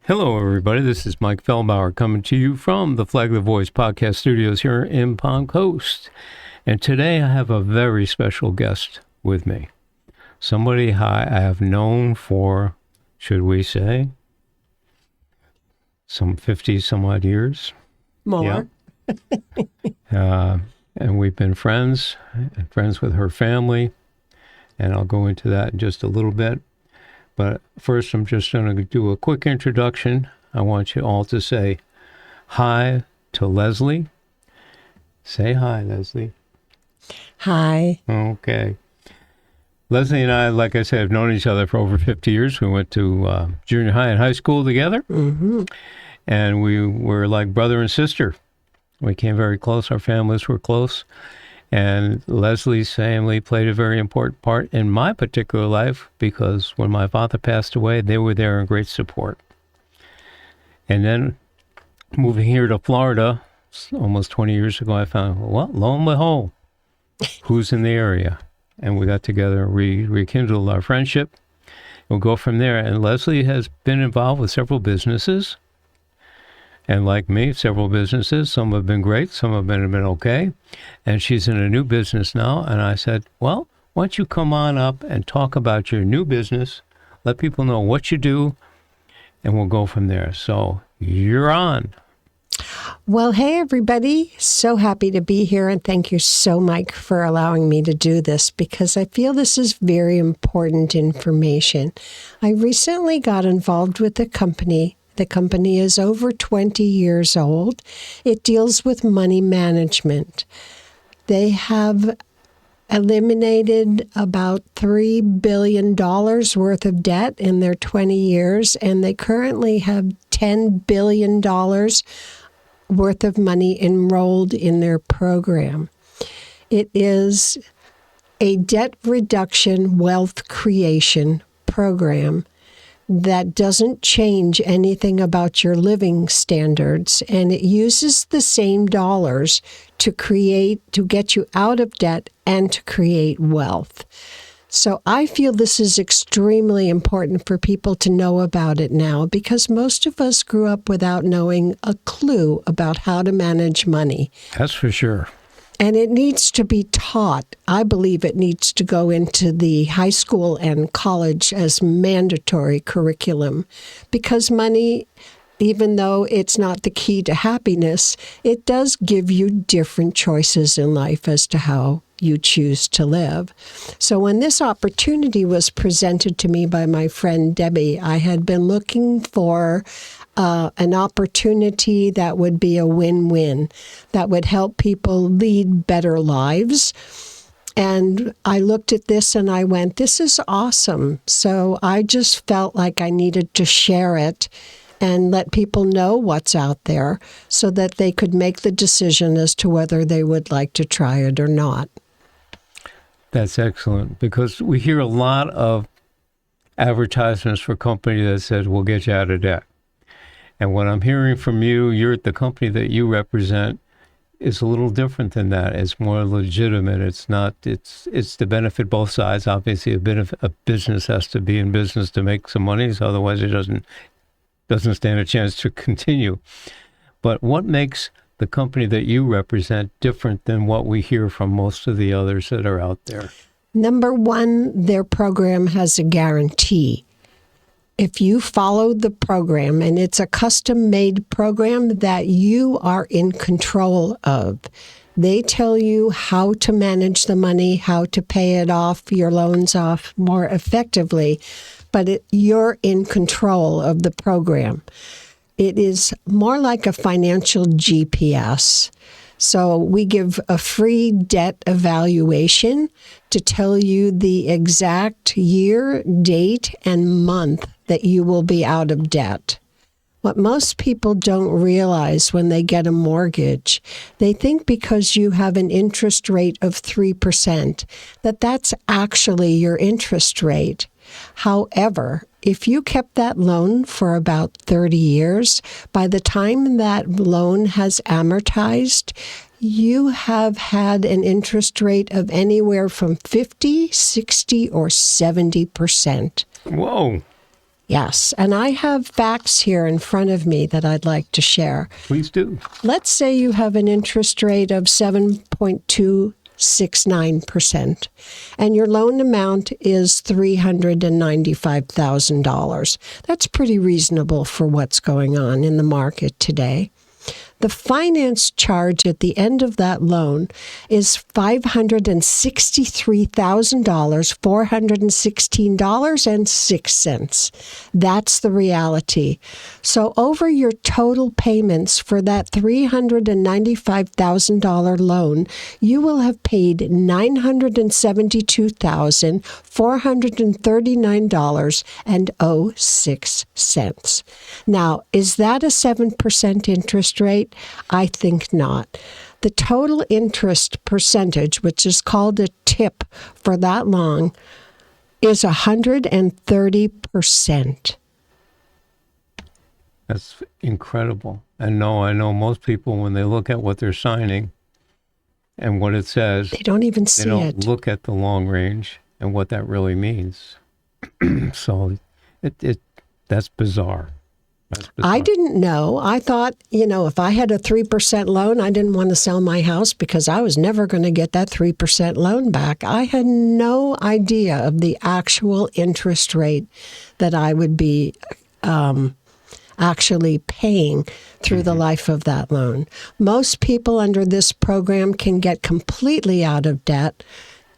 Hello, everybody. This is Mike Feldbauer coming to you from the Flag the Voice podcast studios here in Palm Coast. And today I have a very special guest with me. Somebody I have known for, should we say, some 50 some odd years. More. Yeah. And we've been friends with her family. And I'll go into that in just a little bit. But first, I'm just going to do a quick introduction. I want you all to say hi to Lesley. Say hi, Lesley. Hi. Okay. Lesley and I, like I said, have known each other for over 50 years. We went to junior high and high school together. Mm-hmm. And we were like brother and sister. We came very close. Our families were close. And Lesley's family played a very important part in my particular life because when my father passed away, they were there in great support. And then moving here to Florida, almost 20 years ago, I found, well, lo and behold, who's in the area? And we got together and rekindled our friendship. We'll go from there. And Lesley has been involved with several businesses. And like me, several businesses. Some have been great, some have been okay. And she's in a new business now. And I said, well, why don't you come on up and talk about your new business, let people know what you do, and we'll go from there. So you're on. Well, hey, everybody. So happy to be here. And thank you so, Mike, for allowing me to do this because I feel this is very important information. I recently got involved with a company. The company is over 20 years old. It deals with money management. They have eliminated about $3 billion worth of debt in their 20 years, and they currently have $10 billion worth of money enrolled in their program. It is a debt reduction wealth creation program that doesn't change anything about your living standards, and it uses the same dollars to get you out of debt and to create wealth. So I feel this is extremely important for people to know about it now because most of us grew up without knowing a clue about how to manage money. That's for sure. And it needs to be taught. I believe it needs to go into the high school and college as mandatory curriculum because money, even though it's not the key to happiness, it does give you different choices in life as to how you choose to live. So when this opportunity was presented to me by my friend Debbie, I had been looking for an opportunity that would be a win-win, that would help people lead better lives. And I looked at this and I went, this is awesome. So I just felt like I needed to share it and let people know what's out there so that they could make the decision as to whether they would like to try it or not. That's excellent because we hear a lot of advertisements for companies that says, we'll get you out of debt. And what I'm hearing from you, the company that you represent is a little different than that. It's more legitimate. It's not, it's to benefit both sides. Obviously, a business has to be in business to make some money, so otherwise it doesn't stand a chance to continue. But what makes the company that you represent different than what we hear from most of the others that are out there? Number one, their program has a guarantee. If you follow the program, and it's a custom-made program that you are in control of, they tell you how to manage the money, how to pay it off, your loans off more effectively, but you're in control of the program. It is more like a financial GPS. So we give a free debt evaluation to tell you the exact year, date, and month that you will be out of debt. What most people don't realize when they get a mortgage, they think because you have an interest rate of 3%, that that's actually your interest rate. However, if you kept that loan for about 30 years, by the time that loan has amortized, you have had an interest rate of anywhere from 50, 60, or 70%. Whoa. Yes, and I have facts here in front of me that I'd like to share. Please do. Let's say you have an interest rate of 7.269%, and your loan amount is $395,000. That's pretty reasonable for what's going on in the market today. The finance charge at the end of that loan is $563,000, $416.06. That's the reality. So over your total payments for that $395,000 loan, you will have paid $972,439.06. Now, is that a 7% interest rate? I think not. The total interest percentage, which is called a tip for that long, is 130%. That's incredible. And no, I know most people, when they look at what they're signing and what it says, They don't even they see don't it. look at the long range and what that really means. So that's bizarre. That's bizarre. I didn't know. I thought, if I had a 3% loan, I didn't want to sell my house because I was never going to get that 3% loan back. I had no idea of the actual interest rate that I would be actually paying through the life of that loan. Most people under this program can get completely out of debt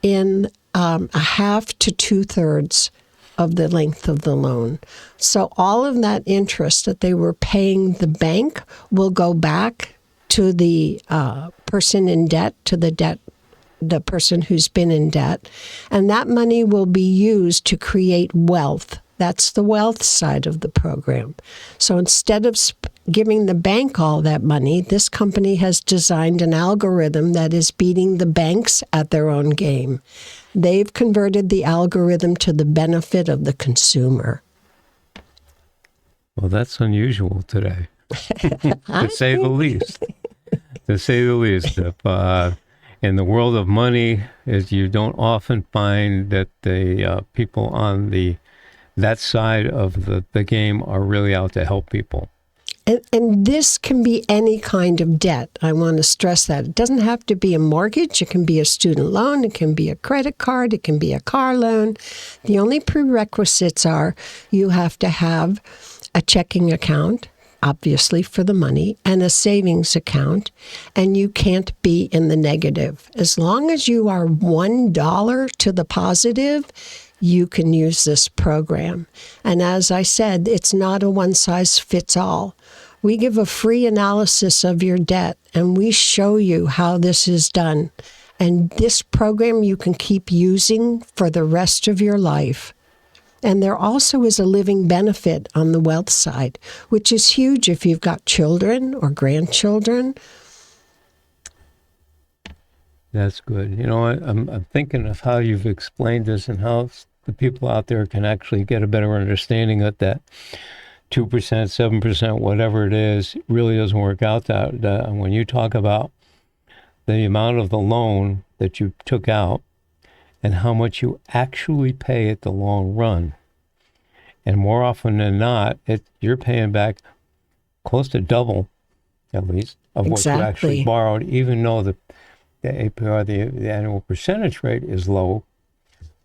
in a half to 2/3 of the length of the loan. So all of that interest that they were paying the bank will go back to the person in debt, the person who's been in debt, and that money will be used to create wealth. That's the wealth side of the program. So instead of giving the bank all that money, this company has designed an algorithm that is beating the banks at their own game. They've converted the algorithm to the benefit of the consumer. Well, that's unusual today, to say the least. To say the least. If, in the world of money, you don't often find that the people on that side of the game are really out to help people. And this can be any kind of debt. I want to stress that. It doesn't have to be a mortgage. It can be a student loan. It can be a credit card. It can be a car loan. The only prerequisites are you have to have a checking account, obviously for the money, and a savings account, and you can't be in the negative. As long as you are $1 to the positive, you can use this program. And as I said, it's not a one-size-fits-all. We give a free analysis of your debt, and we show you how this is done. And this program you can keep using for the rest of your life. And there also is a living benefit on the wealth side, which is huge if you've got children or grandchildren. That's good. I'm thinking of how you've explained this and how the people out there can actually get a better understanding of that 2%, 7%, whatever it is, really doesn't work out that when you talk about the amount of the loan that you took out and how much you actually pay at the long run. And more often than not, you're paying back close to double, at least, of what you actually borrowed, even though the APR, the annual percentage rate is low,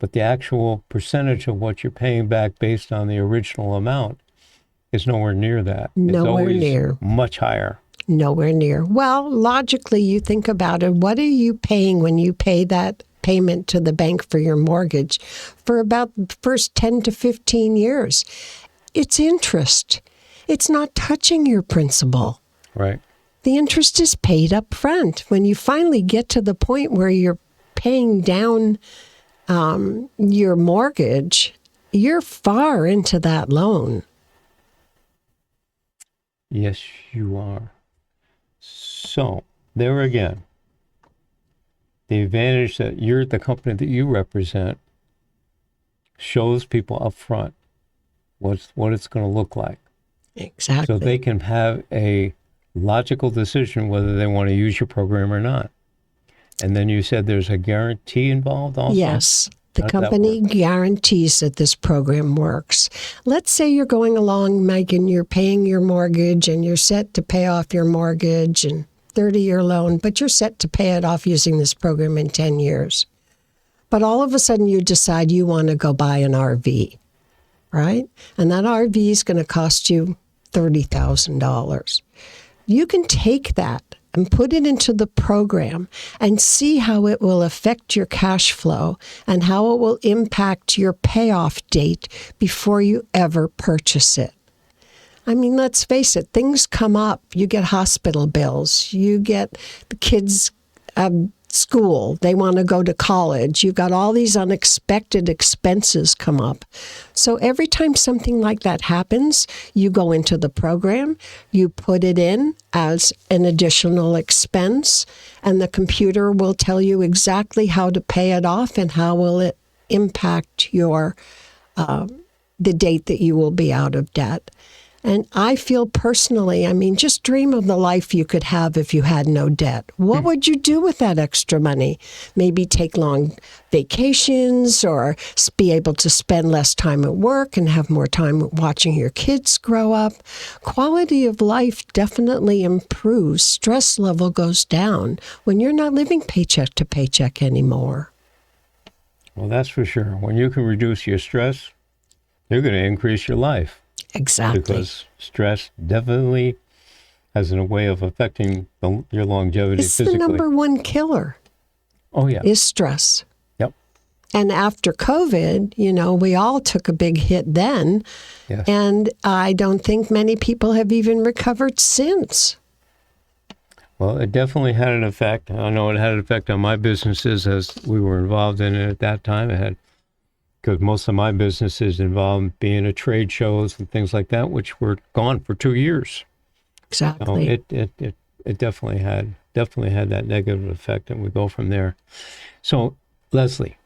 but the actual percentage of what you're paying back based on the original amount is nowhere near that. Nowhere it's always near. Much higher. Nowhere near. Well, logically, you think about it. What are you paying when you pay that payment to the bank for your mortgage for about the first 10 to 15 years? It's interest. It's not touching your principal. Right. The interest is paid up front. When you finally get to the point where you're paying down your mortgage, you're far into that loan. Yes, you are. So, there again, the advantage that the company that you represent shows people up front what it's going to look like. Exactly. So they can have a logical decision whether they want to use your program or not. And then you said there's a guarantee involved also? Yes. The How does that company work? guarantees that this program works. Let's say you're going along, Mike, and you're paying your mortgage and you're set to pay off your mortgage and 30-year loan, but you're set to pay it off using this program in 10 years. But all of a sudden you decide you want to go buy an RV, right? And that RV is going to cost you $30,000. You can take that and put it into the program and see how it will affect your cash flow and how it will impact your payoff date before you ever purchase it. I mean, let's face it, things come up. You get hospital bills. You get the kids' school. They want to go to college. You've got all these unexpected expenses come up. So every time something like that happens, you go into the program, you put it in as an additional expense, and the computer will tell you exactly how to pay it off and how will it impact your the date that you will be out of debt. And I feel personally, I mean, just dream of the life you could have if you had no debt. What would you do with that extra money? Maybe take long vacations or be able to spend less time at work and have more time watching your kids grow up. Quality of life definitely improves. Stress level goes down when you're not living paycheck to paycheck anymore. Well, that's for sure. When you can reduce your stress, you're going to increase your life. Exactly. Because stress definitely has a way of affecting your longevity It's physically. the number one killer. Oh, yeah. Is stress. Yep. And after COVID, we all took a big hit then. Yes. And I don't think many people have even recovered since. Well, it definitely had an effect. I know it had an effect on my businesses as we were involved in it at that time. It had, because most of my businesses involved being at trade shows and things like that, which were gone for 2 years. Exactly. So it definitely had that negative effect, and we go from there. So, Lesley,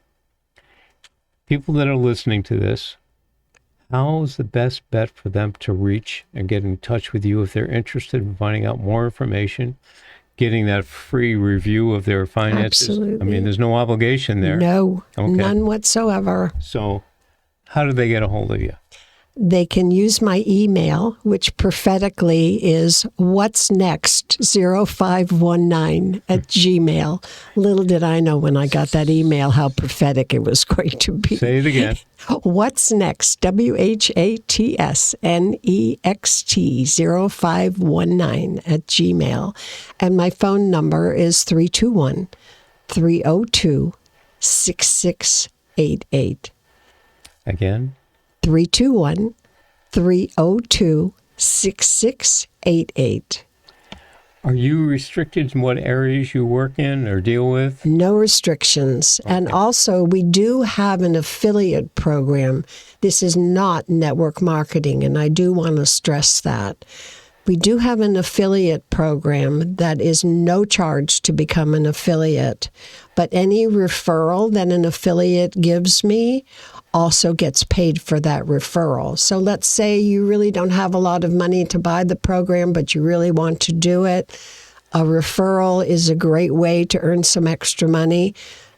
people that are listening to this, how's the best bet for them to reach and get in touch with you if they're interested in finding out more information, getting that free review of their finances? Absolutely. I mean, there's no obligation there. No, Okay. none whatsoever. So how do they get a hold of you? They can use my email, which prophetically is what's next 0519 at Gmail. Little did I know when I got that email how prophetic it was going to be. Say it again. What's next? WHATSNEXT 0519 at Gmail. And my phone number is 321 302 6688. Again? 321 302 6688. Are you restricted in what areas you work in or deal with? No restrictions. Okay. And also, we do have an affiliate program. This is not network marketing, and I do want to stress that. We do have an affiliate program that is no charge to become an affiliate, but any referral that an affiliate gives me also gets paid for that referral. So let's say you really don't have a lot of money to buy the program, but you really want to do it. A referral is a great way to earn some extra money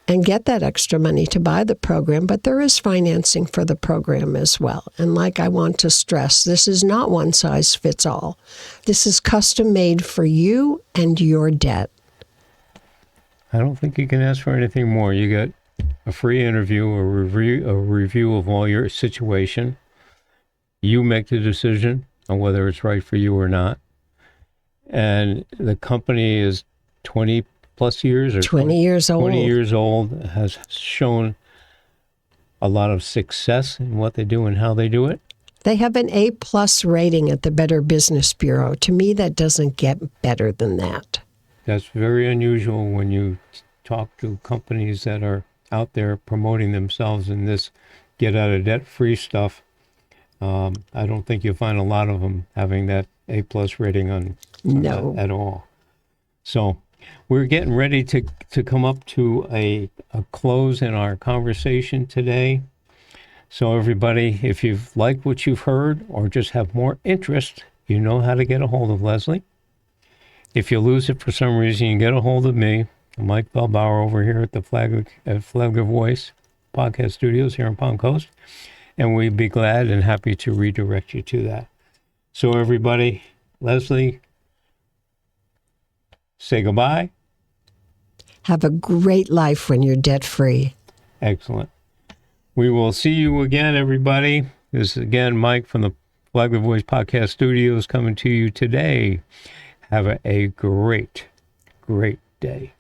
and get that extra money to buy the program, but there is financing for the program as well. And like I want to stress, this is not one size fits all. This is custom made for you and your debt. I don't think you can ask for anything more. You get a free interview, a review of all your situation. You make the decision on whether it's right for you or not. And the company is 20 plus years or 20 years old. 20 years old, has shown a lot of success in what they do and how they do it. They have an A+ rating at the Better Business Bureau. To me, that doesn't get better than that. That's very unusual when you talk to companies that are out there promoting themselves in this get out of debt free stuff. I don't think you'll find a lot of them having that A+ rating on no. At all. So we're getting ready to come up to a close in our conversation today. So everybody, if you've liked what you've heard or just have more interest, you know how to get a hold of Lesley. If you lose it for some reason, you get a hold of me, Mike Bellbauer over here at the Flagler Voice. podcast studios here in Palm Coast, and we'd be glad and happy to redirect you to that. So everybody, Lesley, say goodbye. Have a great life when you're debt-free. Excellent. We will see you again, everybody. This is again Mike from the Lively Voice Podcast Studios coming to you today. Have a great, great day.